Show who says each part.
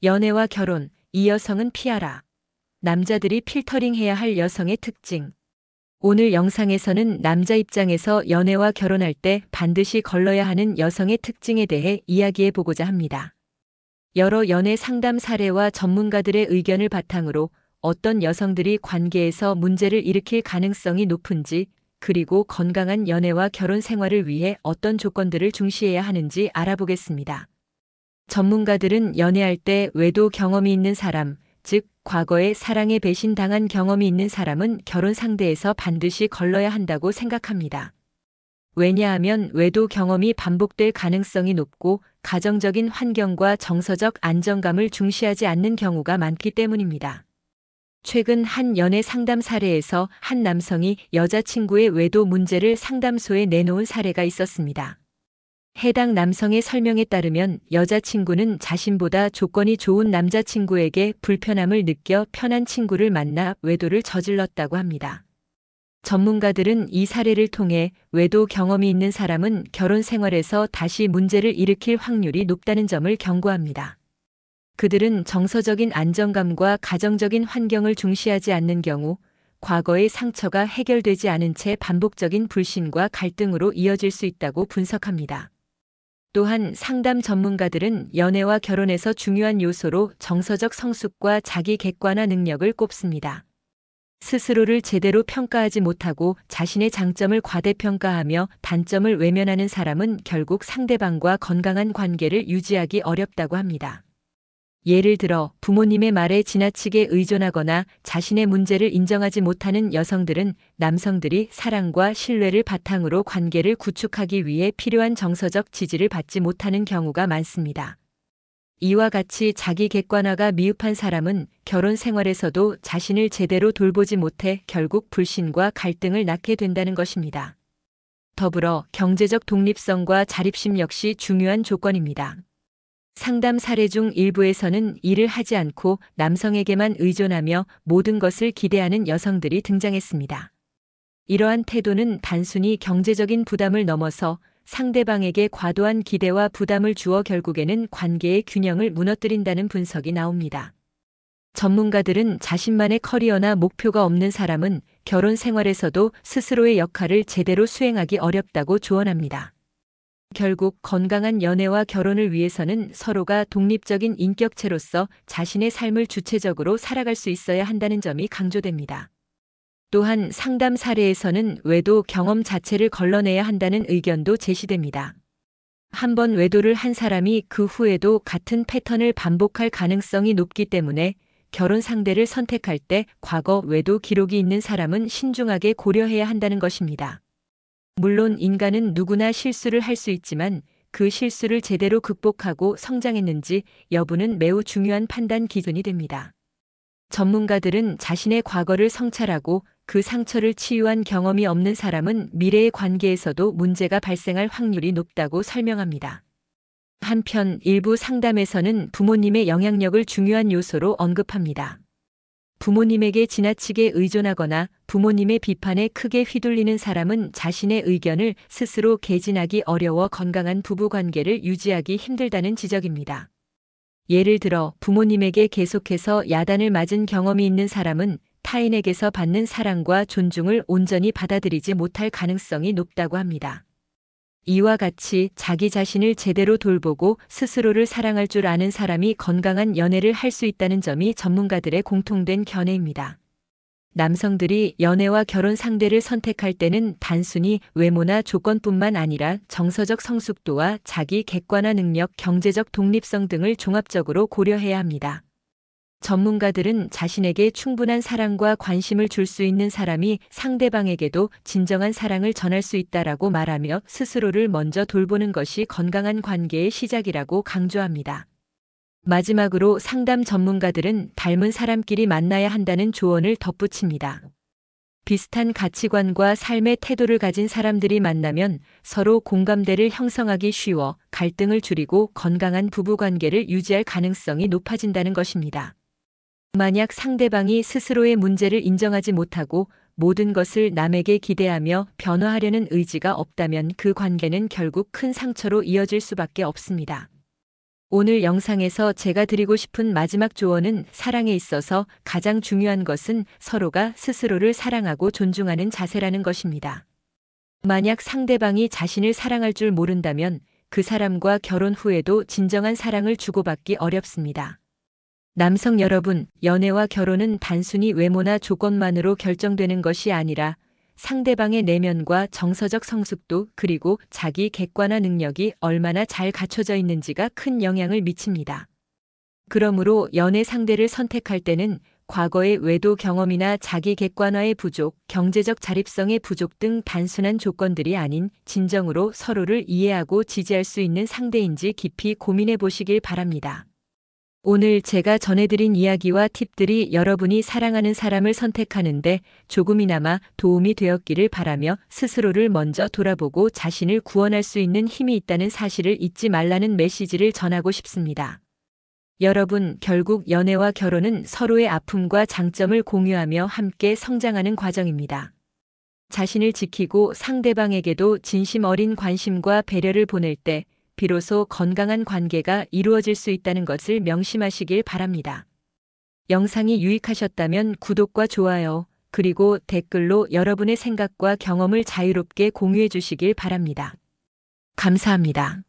Speaker 1: 연애와 결혼, 이 여성은 피하라. 남자들이 필터링해야 할 여성의 특징. 오늘 영상에서는 남자 입장에서 연애와 결혼할 때 반드시 걸러야 하는 여성의 특징에 대해 이야기해 보고자 합니다. 여러 연애 상담 사례와 전문가들의 의견을 바탕으로 어떤 여성들이 관계에서 문제를 일으킬 가능성이 높은지, 그리고 건강한 연애와 결혼 생활을 위해 어떤 조건들을 중시해야 하는지 알아보겠습니다. 전문가들은 연애할 때 외도 경험이 있는 사람, 즉 과거에 사랑에 배신당한 경험이 있는 사람은 결혼 상대에서 반드시 걸러야 한다고 생각합니다. 왜냐하면 외도 경험이 반복될 가능성이 높고 가정적인 환경과 정서적 안정감을 중시하지 않는 경우가 많기 때문입니다. 최근 한 연애 상담 사례에서 한 남성이 여자친구의 외도 문제를 상담소에 내놓은 사례가 있었습니다. 해당 남성의 설명에 따르면 여자친구는 자신보다 조건이 좋은 남자친구에게 불편함을 느껴 편한 친구를 만나 외도를 저질렀다고 합니다. 전문가들은 이 사례를 통해 외도 경험이 있는 사람은 결혼 생활에서 다시 문제를 일으킬 확률이 높다는 점을 경고합니다. 그들은 정서적인 안정감과 가정적인 환경을 중시하지 않는 경우 과거의 상처가 해결되지 않은 채 반복적인 불신과 갈등으로 이어질 수 있다고 분석합니다. 또한 상담 전문가들은 연애와 결혼에서 중요한 요소로 정서적 성숙과 자기 객관화 능력을 꼽습니다. 스스로를 제대로 평가하지 못하고 자신의 장점을 과대평가하며 단점을 외면하는 사람은 결국 상대방과 건강한 관계를 유지하기 어렵다고 합니다. 예를 들어 부모님의 말에 지나치게 의존하거나 자신의 문제를 인정하지 못하는 여성들은 남성들이 사랑과 신뢰를 바탕으로 관계를 구축하기 위해 필요한 정서적 지지를 받지 못하는 경우가 많습니다. 이와 같이 자기 객관화가 미흡한 사람은 결혼 생활에서도 자신을 제대로 돌보지 못해 결국 불신과 갈등을 낳게 된다는 것입니다. 더불어 경제적 독립성과 자립심 역시 중요한 조건입니다. 상담 사례 중 일부에서는 일을 하지 않고 남성에게만 의존하며 모든 것을 기대하는 여성들이 등장했습니다. 이러한 태도는 단순히 경제적인 부담을 넘어서 상대방에게 과도한 기대와 부담을 주어 결국에는 관계의 균형을 무너뜨린다는 분석이 나옵니다. 전문가들은 자신만의 커리어나 목표가 없는 사람은 결혼 생활에서도 스스로의 역할을 제대로 수행하기 어렵다고 조언합니다. 결국 건강한 연애와 결혼을 위해서는 서로가 독립적인 인격체로서 자신의 삶을 주체적으로 살아갈 수 있어야 한다는 점이 강조됩니다. 또한 상담 사례에서는 외도 경험 자체를 걸러내야 한다는 의견도 제시됩니다. 한번 외도를 한 사람이 그 후에도 같은 패턴을 반복할 가능성이 높기 때문에 결혼 상대를 선택할 때 과거 외도 기록이 있는 사람은 신중하게 고려해야 한다는 것입니다. 물론 인간은 누구나 실수를 할 수 있지만 그 실수를 제대로 극복하고 성장했는지 여부는 매우 중요한 판단 기준이 됩니다. 전문가들은 자신의 과거를 성찰하고 그 상처를 치유한 경험이 없는 사람은 미래의 관계에서도 문제가 발생할 확률이 높다고 설명합니다. 한편 일부 상담에서는 부모님의 영향력을 중요한 요소로 언급합니다. 부모님에게 지나치게 의존하거나 부모님의 비판에 크게 휘둘리는 사람은 자신의 의견을 스스로 개진하기 어려워 건강한 부부관계를 유지하기 힘들다는 지적입니다. 예를 들어 부모님에게 계속해서 야단을 맞은 경험이 있는 사람은 타인에게서 받는 사랑과 존중을 온전히 받아들이지 못할 가능성이 높다고 합니다. 이와 같이 자기 자신을 제대로 돌보고 스스로를 사랑할 줄 아는 사람이 건강한 연애를 할 수 있다는 점이 전문가들의 공통된 견해입니다. 남성들이 연애와 결혼 상대를 선택할 때는 단순히 외모나 조건뿐만 아니라 정서적 성숙도와 자기 객관화 능력, 경제적 독립성 등을 종합적으로 고려해야 합니다. 전문가들은 자신에게 충분한 사랑과 관심을 줄 수 있는 사람이 상대방에게도 진정한 사랑을 전할 수 있다라고 말하며 스스로를 먼저 돌보는 것이 건강한 관계의 시작이라고 강조합니다. 마지막으로 상담 전문가들은 닮은 사람끼리 만나야 한다는 조언을 덧붙입니다. 비슷한 가치관과 삶의 태도를 가진 사람들이 만나면 서로 공감대를 형성하기 쉬워 갈등을 줄이고 건강한 부부관계를 유지할 가능성이 높아진다는 것입니다. 만약 상대방이 스스로의 문제를 인정하지 못하고 모든 것을 남에게 기대하며 변화하려는 의지가 없다면 그 관계는 결국 큰 상처로 이어질 수밖에 없습니다. 오늘 영상에서 제가 드리고 싶은 마지막 조언은 사랑에 있어서 가장 중요한 것은 서로가 스스로를 사랑하고 존중하는 자세라는 것입니다. 만약 상대방이 자신을 사랑할 줄 모른다면 그 사람과 결혼 후에도 진정한 사랑을 주고받기 어렵습니다. 남성 여러분, 연애와 결혼은 단순히 외모나 조건만으로 결정되는 것이 아니라 상대방의 내면과 정서적 성숙도 그리고 자기 객관화 능력이 얼마나 잘 갖춰져 있는지가 큰 영향을 미칩니다. 그러므로 연애 상대를 선택할 때는 과거의 외도 경험이나 자기 객관화의 부족, 경제적 자립성의 부족 등 단순한 조건들이 아닌 진정으로 서로를 이해하고 지지할 수 있는 상대인지 깊이 고민해 보시길 바랍니다. 오늘 제가 전해드린 이야기와 팁들이 여러분이 사랑하는 사람을 선택하는데 조금이나마 도움이 되었기를 바라며 스스로를 먼저 돌아보고 자신을 구원할 수 있는 힘이 있다는 사실을 잊지 말라는 메시지를 전하고 싶습니다. 여러분, 결국 연애와 결혼은 서로의 아픔과 장점을 공유하며 함께 성장하는 과정입니다. 자신을 지키고 상대방에게도 진심 어린 관심과 배려를 보낼 때 비로소 건강한 관계가 이루어질 수 있다는 것을 명심하시길 바랍니다. 영상이 유익하셨다면 구독과 좋아요, 그리고 댓글로 여러분의 생각과 경험을 자유롭게 공유해 주시길 바랍니다. 감사합니다.